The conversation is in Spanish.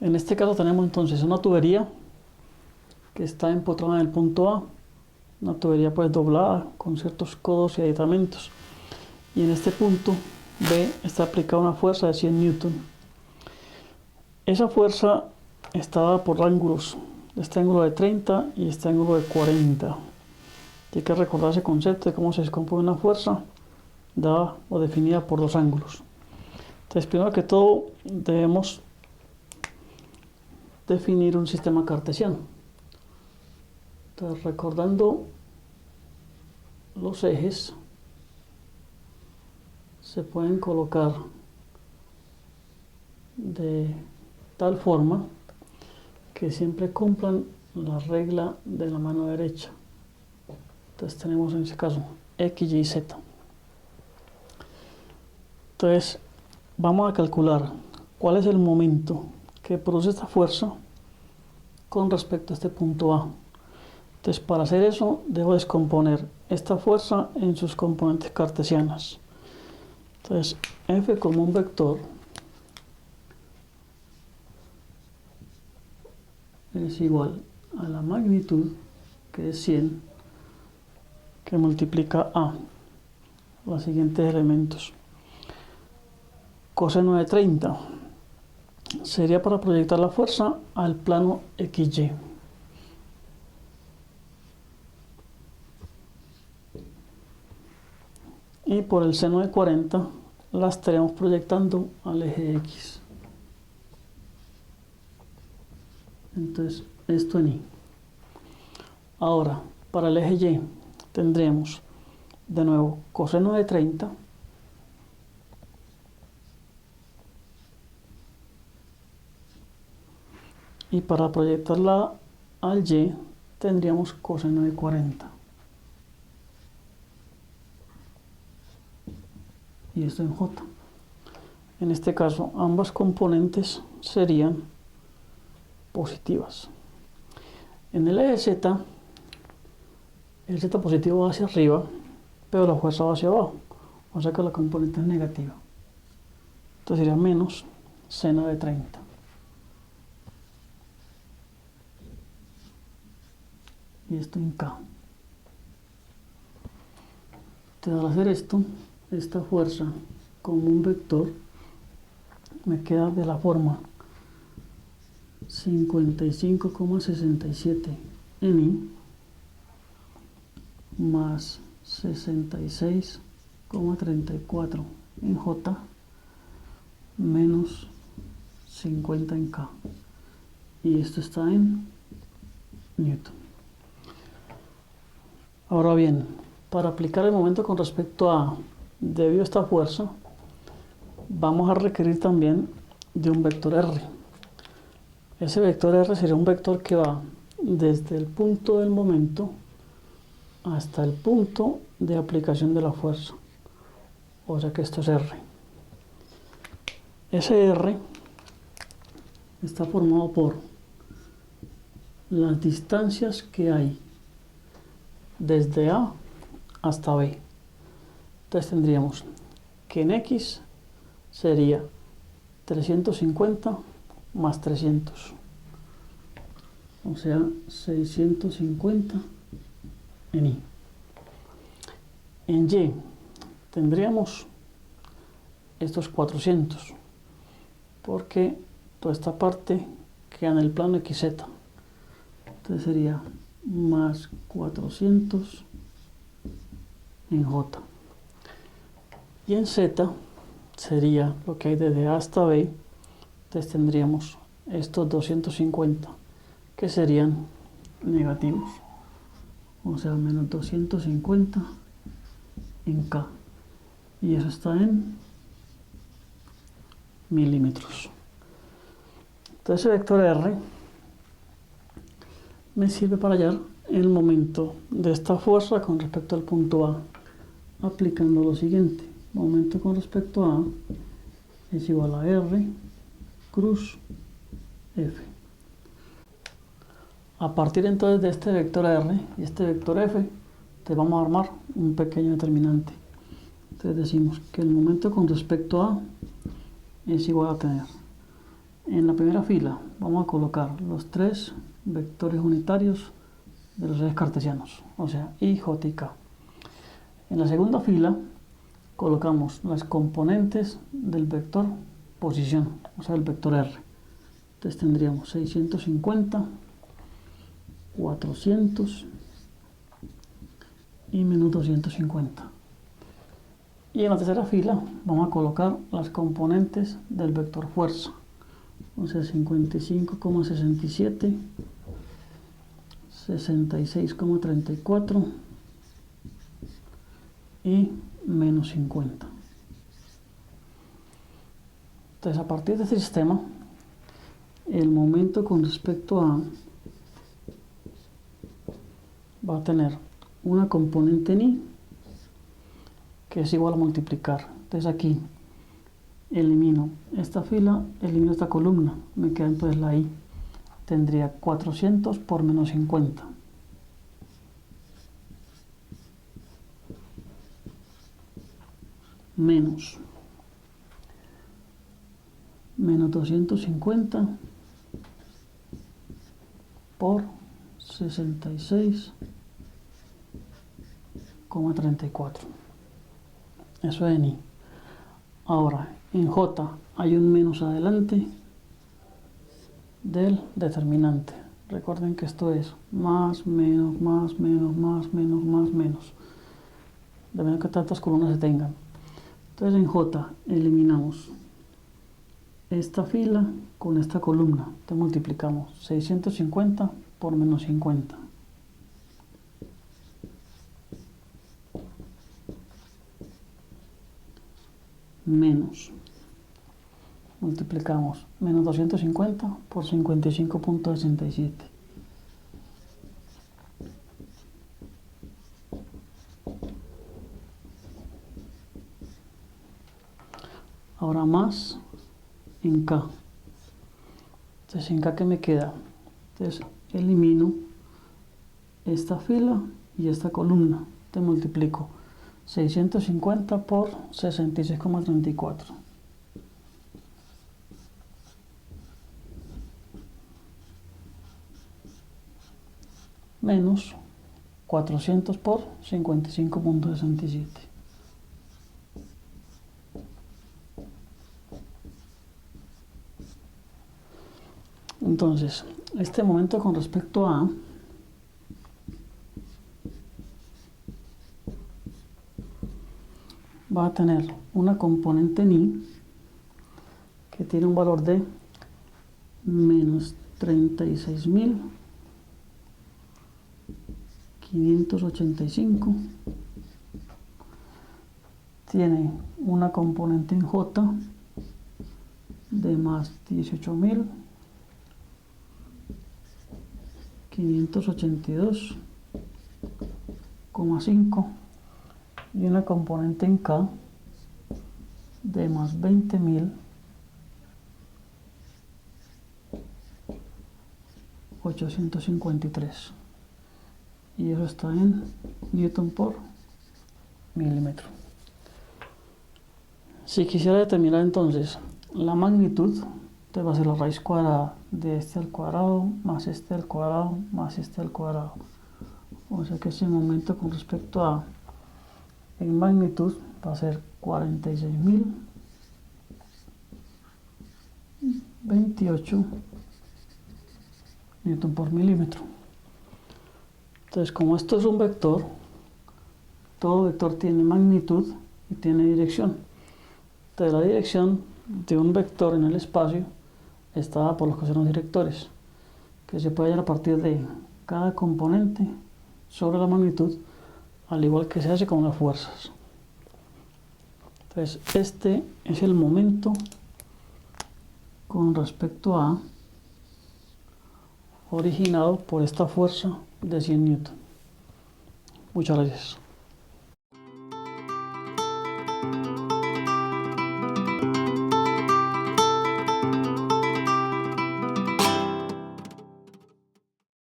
En este caso tenemos entonces una tubería que está empotrada en el punto A, una tubería pues doblada con ciertos codos y aditamentos, y en este punto B está aplicada una fuerza de 100 newton. Esa fuerza está dada por ángulos, este ángulo de 30 y este ángulo de 40. Hay que recordar ese concepto de cómo se descompone una fuerza dada o definida por dos ángulos. Entonces, primero que todo, debemos definir un sistema cartesiano. Entonces, recordando los ejes, se pueden colocar de tal forma que siempre cumplan la regla de la mano derecha. Entonces tenemos en este caso X, Y, Z. Entonces vamos a calcular cuál es el momento que produce esta fuerza con respecto a este punto A. Entonces para hacer eso debo descomponer esta fuerza en sus componentes cartesianas. Entonces F como un vector es igual a la magnitud, que es 100, que multiplica A, los siguientes elementos. Coseno de 30 sería para proyectar la fuerza al plano XY. Y por el seno de 40 la estaremos proyectando al eje X. Entonces esto en Y. Ahora para el eje Y tendremos de nuevo coseno de 30 y para proyectarla al Y tendríamos coseno de 40. Y esto en J. En este caso ambas componentes serían positivas. En el eje Z, el Z positivo va hacia arriba, pero la fuerza va hacia abajo, o sea que la componente es negativa. Entonces sería menos seno de 30. Y esto en K. Entonces al hacer esto, esta fuerza como un vector me queda de la forma 55,67 en Y más 66,34 en J menos 50 en K. Y esto está en Newton. Ahora bien, para aplicar el momento con respecto a debido a esta fuerza, vamos a requerir también de un vector R. Ese vector R sería un vector que va desde el punto del momento hasta el punto de aplicación de la fuerza. O sea que esto es R. Ese R está formado por las distancias que hay desde A hasta B. Entonces tendríamos que en X sería 350 más 300, o sea 650 en Y. En Y tendríamos estos 400, porque toda esta parte queda en el plano XZ. Entonces sería más 400 en J. Y en Z sería lo que hay desde A hasta B. Entonces tendríamos estos 250 que serían negativos, o sea menos 250 en K, y eso está en milímetros. Entonces el vector R me sirve para hallar el momento de esta fuerza con respecto al punto A, aplicando lo siguiente: momento con respecto a A es igual a R cruz F. A partir entonces de este vector R y este vector F, te vamos a armar un pequeño determinante. Entonces decimos que el momento con respecto a es igual a tener En la primera fila vamos a colocar los tres vectores unitarios de los ejes cartesianos, o sea, I, J y K. En la segunda fila colocamos las componentes del vector posición, o sea, el vector R. Entonces tendríamos 650, 400 y menos 250. Y en la tercera fila vamos a colocar las componentes del vector fuerza, o sea, 55,67, 66,34 y menos 50. Entonces, a partir de este sistema, el momento con respecto a va a tener una componente en I que es igual a multiplicar. Entonces aquí elimino esta fila, elimino esta columna, me queda entonces la I. Tendría 400 por menos 50. Menos 250 por 66,34. Eso es en I. Ahora, en J hay un menos adelante del determinante. Recuerden que esto es más, menos, más, menos, más, menos, más, menos. De manera que tantas columnas se tengan. Entonces en J eliminamos esta fila con esta columna. Entonces multiplicamos 650 por menos 50. Menos. Multiplicamos menos 250 por 55,67. Ahora más en K. Entonces en K, ¿qué me queda? Entonces elimino esta fila y esta columna. Te multiplico 650 por 66,34. Menos 400 por 55,67. Entonces, este momento con respecto a va a tener una componente en I que tiene un valor de menos 36.585. Tiene una componente en J de más 18.582,5 y una componente en K de más 20.853, y eso está en Newton por milímetro. Si quisiera determinar entonces la magnitud, entonces va a ser la raíz cuadrada de este al cuadrado más este al cuadrado más este al cuadrado. O sea que ese momento con respecto a en magnitud va a ser 46.028 newton por milímetro. Entonces, como esto es un vector, todo vector tiene magnitud y tiene dirección. Entonces, la dirección de un vector en el espacio está dada por los cosenodos directores, que se puede hallar a partir de cada componente sobre la magnitud, al igual que se hace con las fuerzas. Entonces, este es el momento con respecto a originado por esta fuerza de 100 newton. Muchas gracias.